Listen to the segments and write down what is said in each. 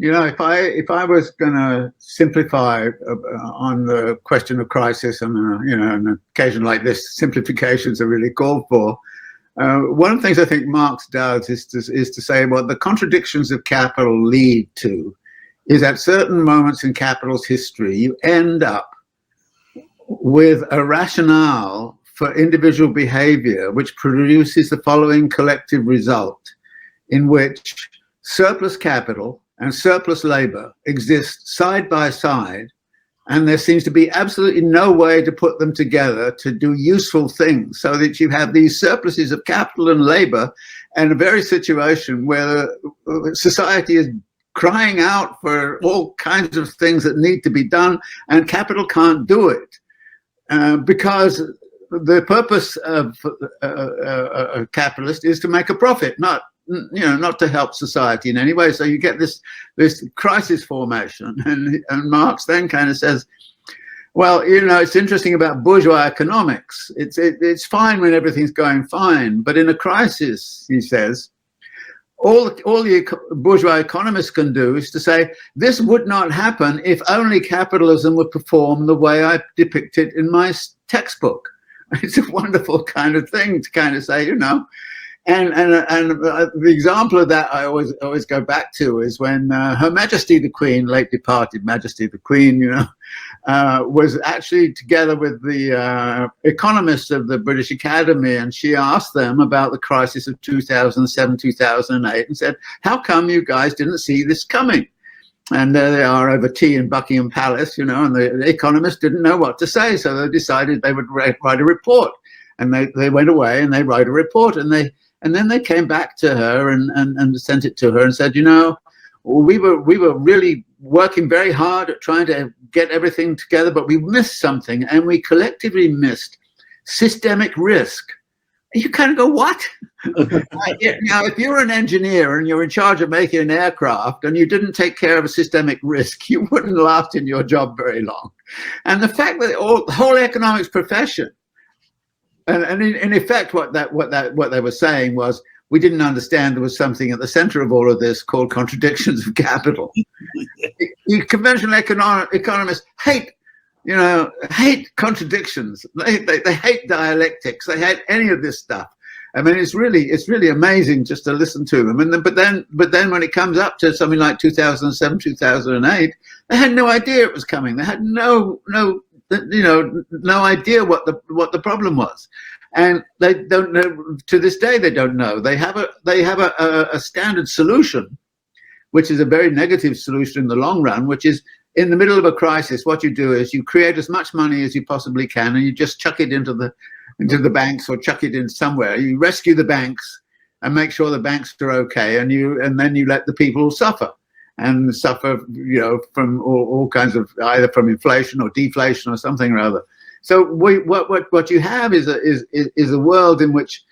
if I was going to simplify on the question of crisis, and an occasion like this, simplifications are really called for. One of the things I think Marx does is to say what the contradictions of capital lead to is at certain moments in capital's history, you end up with a rationale for individual behavior which produces the following collective result, in which surplus capital and surplus labor exist side by side, and there seems to be absolutely no way to put them together to do useful things, so that you have these surpluses of capital and labor and a very situation where society is crying out for all kinds of things that need to be done, and capital can't do it because the purpose of a capitalist is to make a profit, not to help society in any way. So you get this crisis formation, and Marx then kind of says, well, it's interesting about bourgeois economics. It's fine when everything's going fine, but in a crisis, he says, all the bourgeois economists can do is to say, this would not happen if only capitalism would perform the way I depict it in my textbook. It's a wonderful kind of thing to kind of say, And the example of that I always go back to is when Her Majesty the Queen, late departed Majesty the Queen, was actually together with the economists of the British Academy, and she asked them about the crisis of 2007, 2008, and said, how come you guys didn't see this coming? And there they are over tea in Buckingham Palace, and the economists didn't know what to say, so they decided they would write a report. And they went away and they write a report, and then they came back to her and sent it to her and said, we were really working very hard at trying to get everything together, but we missed something, and we collectively missed systemic risk. You kind of go, what? Now, if you're an engineer and you're in charge of making an aircraft and you didn't take care of a systemic risk, you wouldn't last in your job very long. And the fact that the whole economics profession, and in effect, what they were saying was, we didn't understand there was something at the center of all of this called contradictions of capital. Conventional economists hate contradictions. They hate dialectics. They hate any of this stuff. I mean, it's really amazing just to listen to them. But then when it comes up to something like 2007, 2008, they had no idea it was coming. They had no idea what the problem was, and they don't know to this day. They don't know. They have a standard solution, which is a very negative solution in the long run, which is in the middle of a crisis. What you do is you create as much money as you possibly can, and you just chuck it into the banks or chuck it in somewhere. You rescue the banks and make sure the banks are okay, and then you let the people suffer. And suffer, from all kinds of, either from inflation or deflation or something or other. So what you have is a world in which,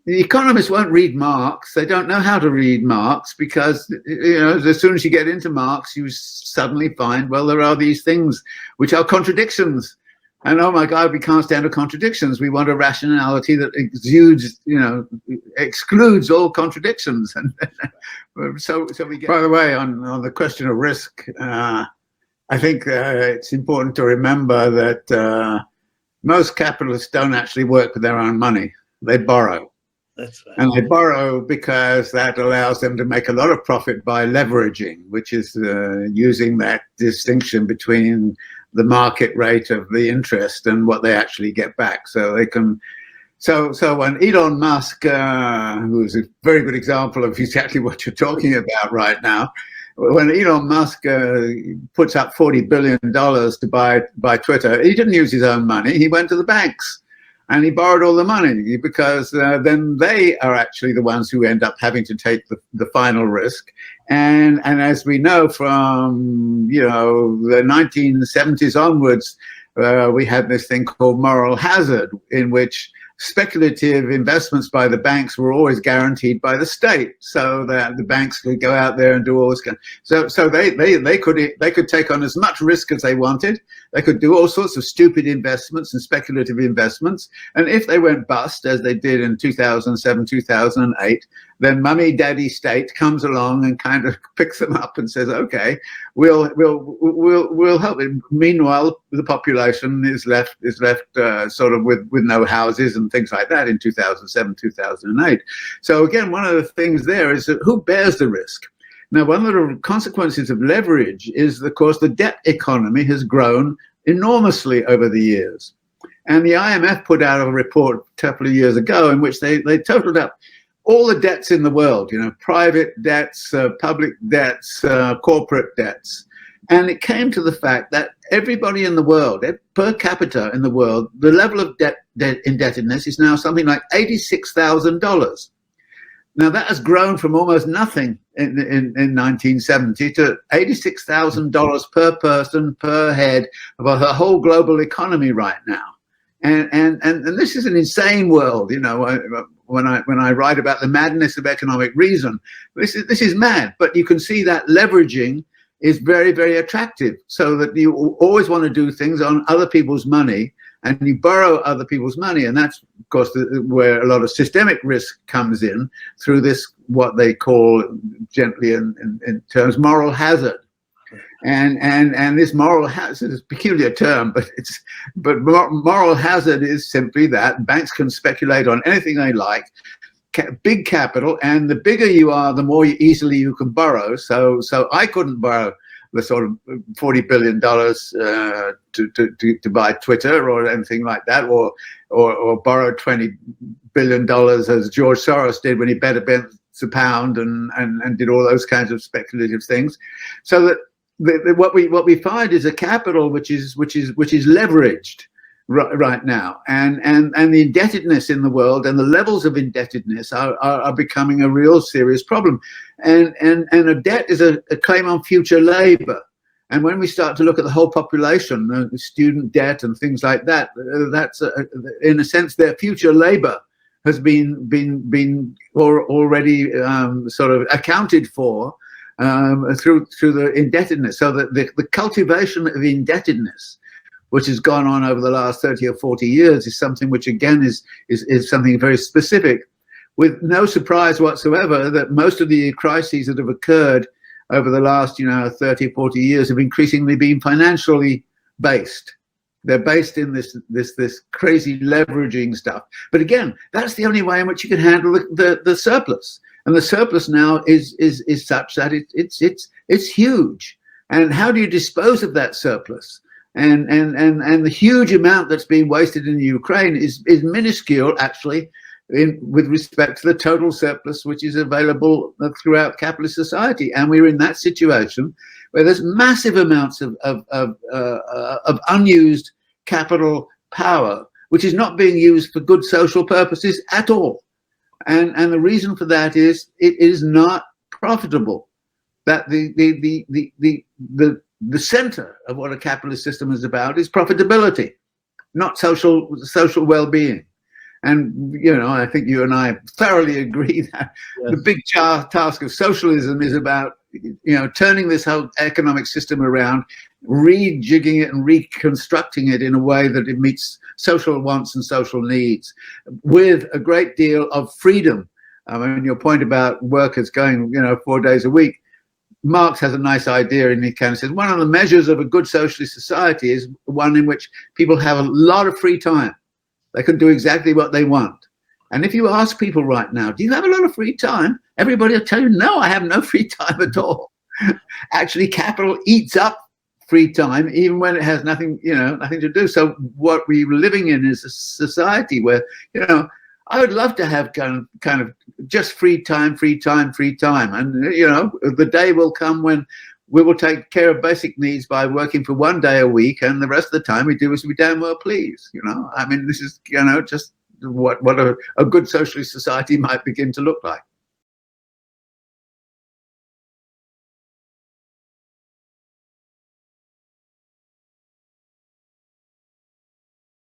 the economists won't read Marx. They don't know how to read Marx because, as soon as you get into Marx, you suddenly find, well, there are these things which are contradictions. And oh my God, we can't stand the contradictions. We want a rationality that exudes, excludes all contradictions. And so we get. By the way, on the question of risk, I think it's important to remember that most capitalists don't actually work with their own money. They borrow. That's right. And they borrow because that allows them to make a lot of profit by leveraging, which is using that distinction between the market rate of the interest and what they actually get back. So they can. So when Elon Musk, who's a very good example of exactly what you're talking about right now, when Elon Musk puts up $40 billion to buy Twitter, he didn't use his own money. He went to the banks and he borrowed all the money, because then they are actually the ones who end up having to take the final risk. And as we know from the 1970s onwards, we had this thing called moral hazard, in which speculative investments by the banks were always guaranteed by the state, so that the banks could go out there and do all this. So they could take on as much risk as they wanted. They could do all sorts of stupid investments and speculative investments. And if they went bust, as they did in 2007, 2008, then mummy daddy state comes along and kind of picks them up and says, okay, we'll help it. Meanwhile, the population is left sort of with no houses and things like that in 2007, 2008. So again, one of the things there is that who bears the risk? Now, one of the consequences of leverage is, of course, the debt economy has grown enormously over the years. And the IMF put out a report a couple of years ago in which they totaled up all the debts in the world, private debts, public debts, corporate debts. And it came to the fact that everybody in the world, per capita in the world, the level of debt indebtedness is now something like $86,000. Now, that has grown from almost nothing in 1970 to $86,000 per person, per head, about the whole global economy right now. And this is an insane world, when I write about the madness of economic reason, this is mad. But you can see that leveraging is very, very attractive, so that you always want to do things on other people's money, and you borrow other people's money. And that's, of course, where a lot of systemic risk comes in through this, what they call gently in terms, moral hazard. And this moral hazard is a peculiar term, but moral hazard is simply that banks can speculate on anything they like, big capital, and the bigger you are, the more easily you can borrow. So I couldn't borrow the sort of $40 billion to buy Twitter or anything like that, or borrow $20 billion as George Soros did when he bet against the pound and did all those kinds of speculative things. So that what we find is a capital which is leveraged right now, and the indebtedness in the world and the levels of indebtedness are becoming a real serious problem, and a debt is a claim on future labor. And when we start to look at the whole population, student debt and things like that, that's in a sense their future labor has been already sort of accounted for through the indebtedness. So that the cultivation of indebtedness, which has gone on over the last 30 or 40 years, is something which again is something very specific, with no surprise whatsoever that most of the crises that have occurred over the last 30, 40 years have increasingly been financially based. They're based in this crazy leveraging stuff. But again, that's the only way in which you can handle the surplus. And the surplus now is such that it's huge. And how do you dispose of that surplus? And the huge amount that's being wasted in Ukraine is minuscule, actually, with respect to the total surplus which is available throughout capitalist society. And we're in that situation where there's massive amounts of unused capital power, which is not being used for good social purposes at all. And the reason for that is it is not profitable. That the center of what a capitalist system is about is profitability, not social well-being. And I think you and I thoroughly agree that the big task of socialism is about turning this whole economic system around, rejigging it and reconstructing it in a way that it meets social wants and social needs, with a great deal of freedom. I mean, your point about workers going 4 days a week, Marx has a nice idea, and he kind of says one of the measures of a good socialist society is one in which people have a lot of free time. They can do exactly what they want. And if you ask people right now, do you have a lot of free time? Everybody will tell you, no, I have no free time at all. Actually, capital eats up free time, even when it has nothing to do. So what we're living in is a society where, I would love to have kind of just free time. And, the day will come when we will take care of basic needs by working for 1 day a week, and the rest of the time we do as we damn well please. I mean, this is, just what a good socialist society might begin to look like.